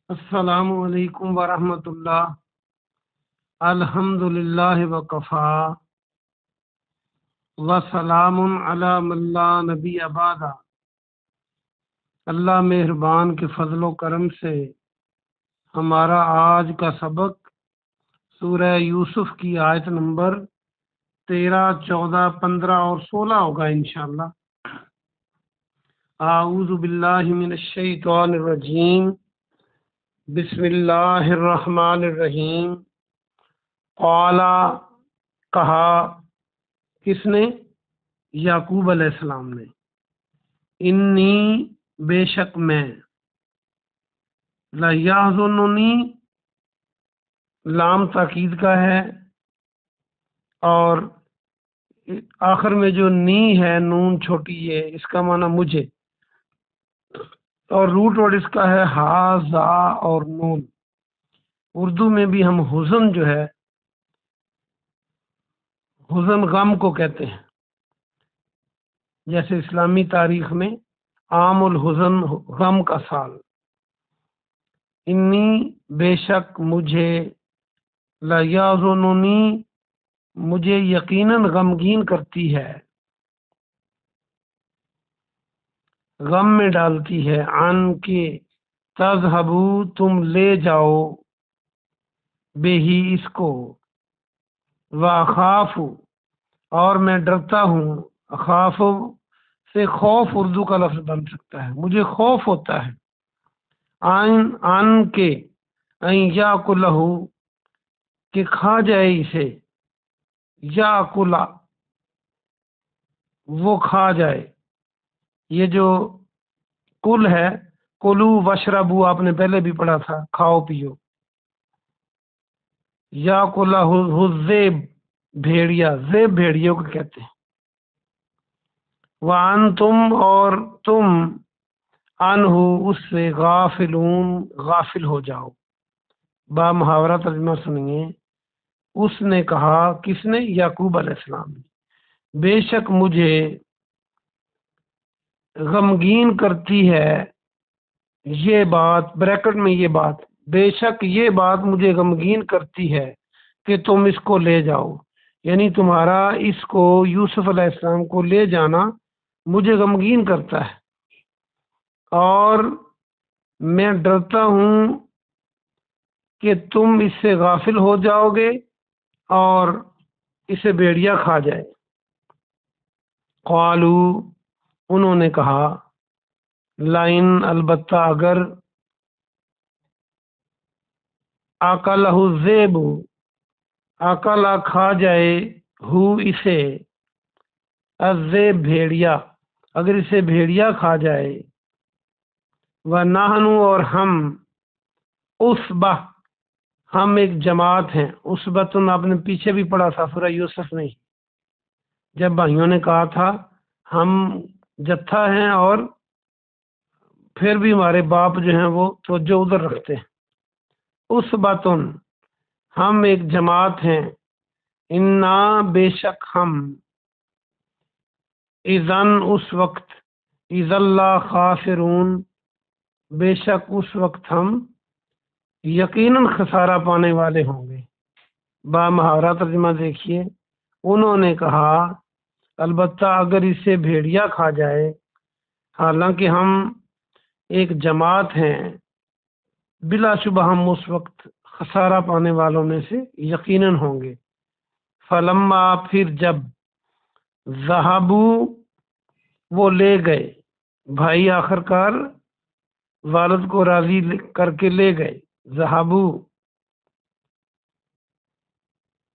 السلام علیکم ورحمۃ اللہ۔ الحمد للہ وکفا وسلام علی من لا نبی بعد۔ اللہ مہربان کے فضل و کرم سے ہمارا آج کا سبق سورہ یوسف کی آیت نمبر 13، 14، 15 اور 16 ہوگا انشاءاللہ۔ اعوذ باللہ من الشیطان الرجیم، بسم اللہ الرحمن الرحیم۔ قالا، کہا، کس نے؟ یعقوب علیہ السلام نے۔ انی، بے شک میں، لیحزننی، لام تاکید کا ہے، اور آخر میں جو نی ہے نون چھوٹی ہے، اس کا معنی مجھے، اور روٹ ورڈ اس کا ہے ہا، زا اور نون۔ اردو میں بھی ہم حزن جو ہے، حزن غم کو کہتے ہیں، جیسے اسلامی تاریخ میں عام الحزن غم کا سال۔ انی، بے شک مجھے، لیحزننی، مجھے یقیناً غمگین کرتی ہے، غم میں ڈالتی ہے، ان کے، تذہبو، تم لے جاؤ، بے ہی اس کو، واخاف، اور میں ڈرتا ہوں، خاف سے خوف اردو کا لفظ بن سکتا ہے، مجھے خوف ہوتا ہے، ان کے، یاکلہ، کہ کھا جائے اسے، یاکلا، وہ کھا جائے۔ یہ جو کل ہے، کلو وشربو، آپ نے پہلے بھی پڑھا تھا، کھاؤ پیو۔ یاکلہ الذئب، بھیڑیا، ذئب بھیڑیوں کو کہتے ہیں۔ وَأَنْتُمْ، اور تم، عنہ، اس سے، غافلون، غافل ہو جاؤ۔ با محاورہ ترجمہ سنیے۔ اس نے کہا، کس نے؟ یعقوب علیہ السلام نے، بے شک مجھے غمگین کرتی ہے یہ بات، بریکٹ میں یہ بات، بے شک یہ بات مجھے غمگین کرتی ہے کہ تم اس کو لے جاؤ، یعنی تمہارا اس کو، یوسف علیہ السلام کو لے جانا مجھے غمگین کرتا ہے، اور میں ڈرتا ہوں کہ تم اس سے غافل ہو جاؤ گے اور اسے بھیڑیا کھا جائے۔ قالو، انہوں نے کہا، لائن، البتہ اگر، اکلہ الذئب، اکلا کھا جائے، ہو اسے، الذئب بھیڑیا، اگر اسے بھیڑیا کھا جائے، ونحن، اور ہم، عصبہ، ہم ایک جماعت ہیں، عصبتن آپ نے پیچھے بھی پڑھا تھا سورہ یوسف میں، جب بھائیوں نے کہا تھا ہم جتھا ہیں اور پھر بھی ہمارے باپ جو ہیں وہ توجہ ادھر رکھتے ہیں۔ عصبتن، ہم ایک جماعت ہیں، انا، بے شک ہم، اذن، اس وقت، اذا لا خاسرون، بے شک اس وقت ہم یقیناً خسارہ پانے والے ہوں گے۔ با محاورہ ترجمہ دیکھیے۔ انہوں نے کہا، البتہ اگر اسے بھیڑیا کھا جائے، حالانکہ ہم ایک جماعت ہیں، بلا شبہ ہم اس وقت خسارہ پانے والوں میں سے یقیناً ہوں گے۔ فلما، پھر جب، ذہبو، وہ لے گئے، بھائی آخر کار والد کو راضی کر کے لے گئے، ذہبو،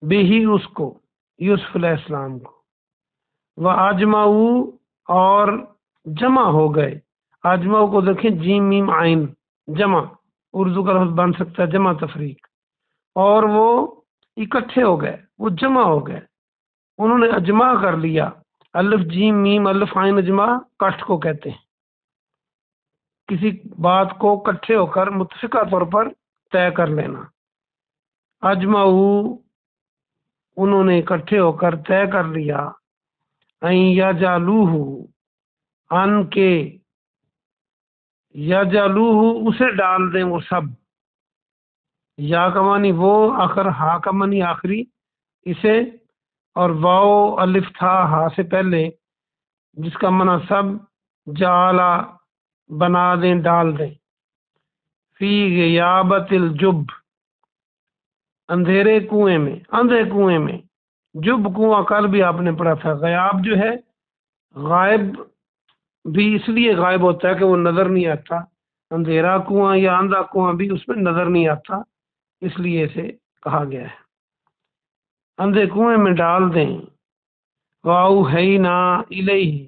بہی، اس کو، یوسف علیہ السلام کو، وَأَجْمَعُوا، اور جمع ہو گئے، اجمع کو دیکھیں، جیم میم عین، جمع، اردو کا لفظ بن سکتا ہے جمع تفریق، اور وہ اکٹھے ہو گئے، وہ جمع ہو گئے، انہوں نے اجماع کر لیا۔ الف جیم میم الف عین اجماع کٹھ کو کہتے ہیں، کسی بات کو اکٹھے ہو کر متفقہ طور پر طے کر لینا۔ اجمعوا، انہوں نے اکٹھے ہو کر طے کر لیا، ان یجعلوہ، ان کے، یجعلوہ، اسے ڈال دیں وہ سب، یا کا معنی وہ، آخر ہا کا معنی آخری اسے، اور واو الف تھا ہا سے پہلے، جس کا معنی سب، جعلا بنا دیں ڈال دیں، فی غیابت الجب اندھیرے کنویں میں، اندھے کنویں میں، جب کنواں کل بھی آپ نے پڑھا تھا، غیاب جو ہے غائب بھی اس لیے غائب ہوتا ہے کہ وہ نظر نہیں آتا، اندھیرا کنواں یا اندھا کنواں بھی اس میں نظر نہیں آتا، اس لیے اسے کہا گیا ہے۔ اندھے کنویں میں ڈال دیں، واؤ ہے نا الیہ،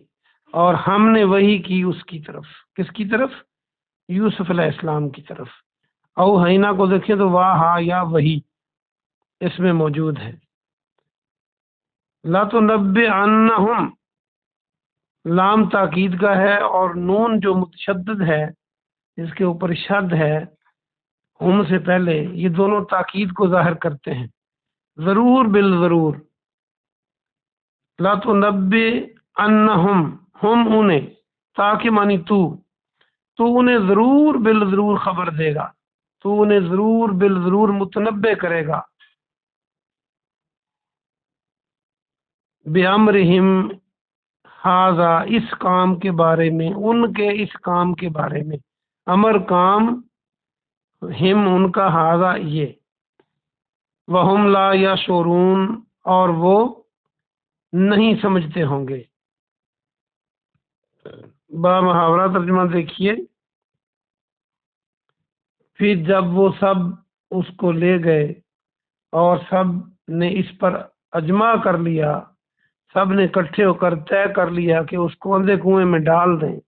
اور ہم نے وحی کی اس کی طرف، کس کی طرف؟ یوسف علیہ السلام کی طرف۔ او حینا کو دیکھیں تو واہ ہا یا وہی اس میں موجود ہے۔ لا تنبئنہم، لام تاکید کا ہے، اور نون جو متشدد ہے اس کے اوپر شد ہے ہم سے پہلے، یہ دونوں تاکید کو ظاہر کرتے ہیں، ضرور بالضرور۔ لا تنبئنہم، ہم انہیں، تاکہ مانی تو انہیں ضرور بالضرور خبر دے گا، تو انہیں ضرور بالضرور متنبع کرے گا، بِأَمْرِهِمْ ھذا، اس کام کے بارے میں، ان کے اس کام کے بارے میں، امر کام، ہم ان کا، ھذا یہ، وَهُمْ لا یشعرون، اور وہ نہیں سمجھتے ہوں گے۔ با محاورہ ترجمہ دیکھیے، پھر جب وہ سب اس کو لے گئے اور سب نے اس پر اجماع کر لیا، سب نے اکٹھے ہو کر طے کر لیا کہ اس کو اندھے کنویں میں ڈال دیں،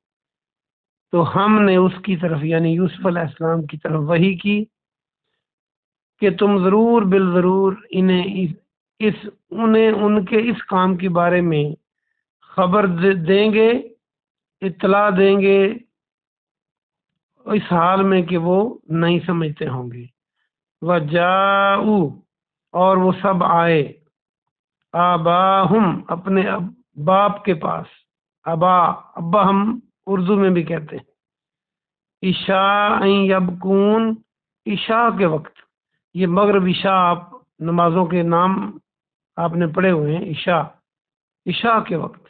تو ہم نے اس کی طرف یعنی یوسف علیہ السلام کی طرف وحی کی کہ تم ضرور بالضرور انہیں ان کے اس کام کے بارے میں خبر دیں گے، اطلاع دیں گے، اس حال میں کہ وہ نہیں سمجھتے ہوں گے۔ وَجَاءُوا، اور وہ سب آئے، آباہم، اپنے باپ کے پاس، ابا ہم اردو میں بھی کہتے ہیں، عشاء یبکون، عشاء کے وقت، یہ مغرب عشاء آپ نمازوں کے نام آپ نے پڑھے ہوئے ہیں، عشاء کے وقت،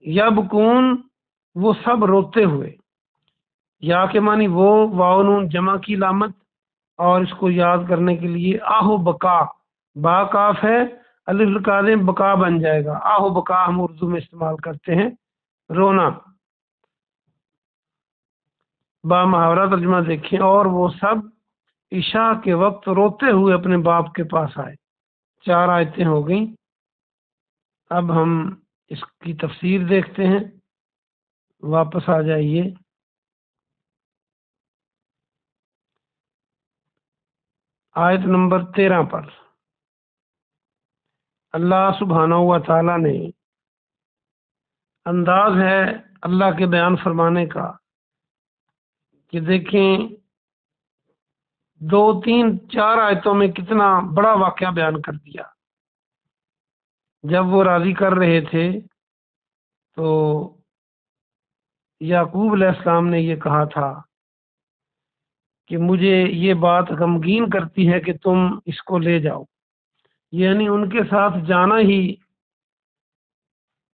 یبکون، وہ سب روتے ہوئے، یا کے معنی وہ، واو نون جمع کی علامت، اور اس کو یاد کرنے کے لیے آہو بکا، با کاف ہے، الف لگا دیں بکا بن جائے گا، آہو بکا ہم اردو میں استعمال کرتے ہیں، رونا۔ با محاورہ ترجمہ دیکھیں، اور وہ سب عشاء کے وقت روتے ہوئے اپنے باپ کے پاس آئے۔ 4 آیتیں ہو گئیں، اب ہم اس کی تفسیر دیکھتے ہیں، واپس آ جائیے۔ آیت نمبر 13 پر اللہ سبحانہ و تعالی نے، انداز ہے اللہ کے بیان فرمانے کا کہ دیکھیں 2 3 4 آیتوں میں کتنا بڑا واقعہ بیان کر دیا۔ جب وہ راضی کر رہے تھے تو یعقوب علیہ السلام نے یہ کہا تھا کہ مجھے یہ بات غمگین کرتی ہے کہ تم اس کو لے جاؤ، یعنی ان کے ساتھ جانا ہی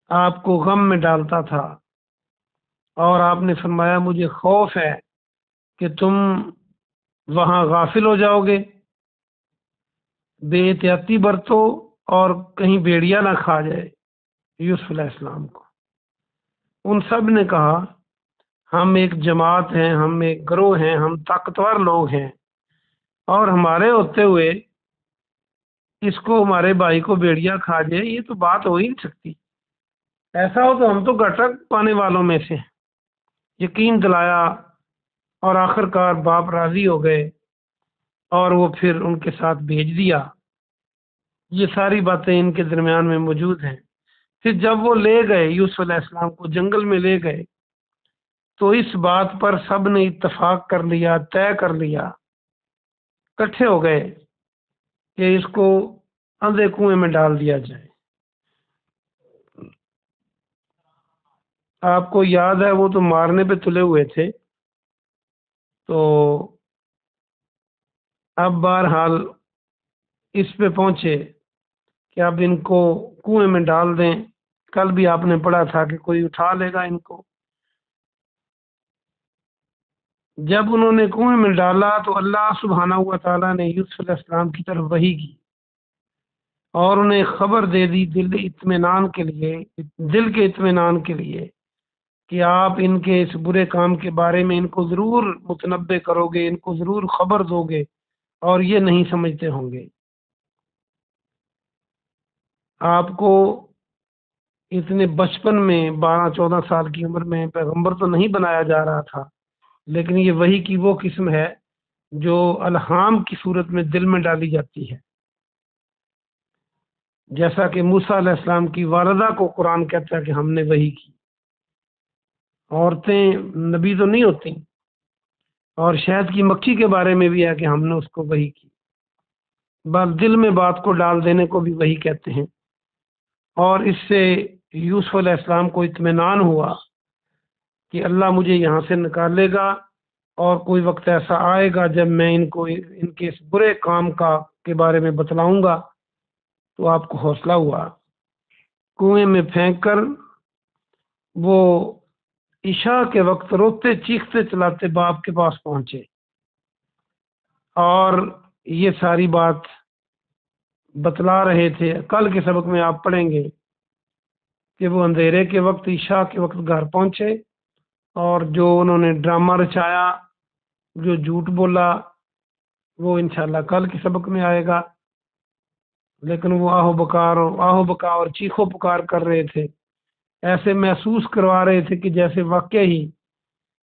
آپ کو غم میں ڈالتا تھا، اور آپ نے فرمایا مجھے خوف ہے کہ تم وہاں غافل ہو جاؤ گے، بے احتیاطی برتو اور کہیں بیڑیا نہ کھا جائے یوسف علیہ السلام کو۔ ان سب نے کہا ہم ایک جماعت ہیں، ہم ایک گروہ ہیں، ہم طاقتور لوگ ہیں، اور ہمارے ہوتے ہوئے اس کو، ہمارے بھائی کو بیڑیا کھا جائے، یہ تو بات ہو ہی نہیں سکتی، ایسا ہو تو ہم تو گٹک پانے والوں میں سے۔ یقین دلایا، اور آخر کار باپ راضی ہو گئے، اور وہ پھر ان کے ساتھ بھیج دیا۔ یہ ساری باتیں ان کے درمیان میں موجود ہیں۔ پھر جب وہ لے گئے یوسف علیہ السلام کو، جنگل میں لے گئے، تو اس بات پر سب نے اتفاق کر لیا، طے کر لیا، اکٹھے ہو گئے کہ اس کو اندھے کنویں میں ڈال دیا جائے۔ آپ کو یاد ہے وہ تو مارنے پہ تلے ہوئے تھے، تو اب بہرحال اس پہ پہنچے کہ اب ان کو کنویں میں ڈال دیں۔ کل بھی آپ نے پڑھا تھا کہ کوئی اٹھا لے گا ان کو۔ جب انہوں نے کنویں میں ڈالا تو اللہ سبحانہ و تعالیٰ نے یوسف علیہ السلام کی طرف وحی کی اور انہیں خبر دے دی دل کے اطمینان کے لیے کہ آپ ان کے اس برے کام کے بارے میں ان کو ضرور متنبع کرو گے، ان کو ضرور خبر دو گے، اور یہ نہیں سمجھتے ہوں گے۔ آپ کو اتنے بچپن میں 12-14 سال کی عمر میں پیغمبر تو نہیں بنایا جا رہا تھا، لیکن یہ وحی کی وہ قسم ہے جو الہام کی صورت میں دل میں ڈالی جاتی ہے، جیسا کہ موسیٰ علیہ السلام کی والدہ کو قرآن کہتا ہے کہ ہم نے وحی کی۔ عورتیں نبی تو نہیں ہوتی، اور شہد کی مکھی کے بارے میں بھی ہے کہ ہم نے اس کو وحی کی، بس دل میں بات کو ڈال دینے کو بھی وحی کہتے ہیں۔ اور اس سے یوسف علیہ السلام کو اطمینان ہوا کہ اللہ مجھے یہاں سے نکالے گا، اور کوئی وقت ایسا آئے گا جب میں ان کو ان کے اس برے کام کے بارے میں بتلاؤں گا۔ تو آپ کو حوصلہ ہوا، کنویں میں پھینک کر وہ عشاء کے وقت روتے چیختے چلاتے باپ کے پاس پہنچے، اور یہ ساری بات بتلا رہے تھے۔ کل کے سبق میں آپ پڑھیں گے کہ وہ اندھیرے کے وقت عشاء کے وقت گھر پہنچے، اور جو انہوں نے ڈرامہ رچایا، جو جھوٹ بولا، وہ انشاءاللہ کل کے سبق میں آئے گا۔ لیکن وہ آہو بکا اور چیخو پکار کر رہے تھے، ایسے محسوس کروا رہے تھے کہ جیسے واقعی ہی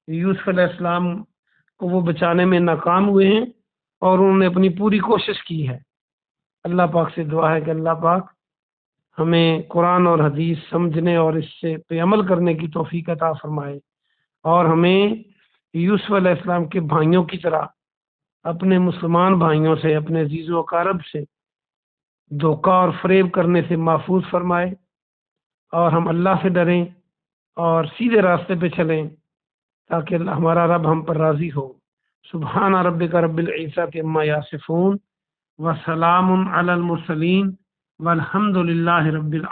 یوسف علیہ السلام کو وہ بچانے میں ناکام ہوئے ہیں، اور انہوں نے اپنی پوری کوشش کی ہے۔ اللہ پاک سے دعا ہے کہ اللہ پاک ہمیں قرآن اور حدیث سمجھنے اور اس سے پہ عمل کرنے کی توفیق عطا فرمائے، اور ہمیں یوسف علیہ السلام کے بھائیوں کی طرح اپنے مسلمان بھائیوں سے، اپنے عزیز و اقارب سے دھوکہ اور فریب کرنے سے محفوظ فرمائے، اور ہم اللہ سے ڈریں اور سیدھے راستے پہ چلیں، تاکہ ہمارا رب ہم پر راضی ہو۔ سبحان ربک رب العزت عما یصفون وسلام علی المرسلین والحمد للہ رب العالمین۔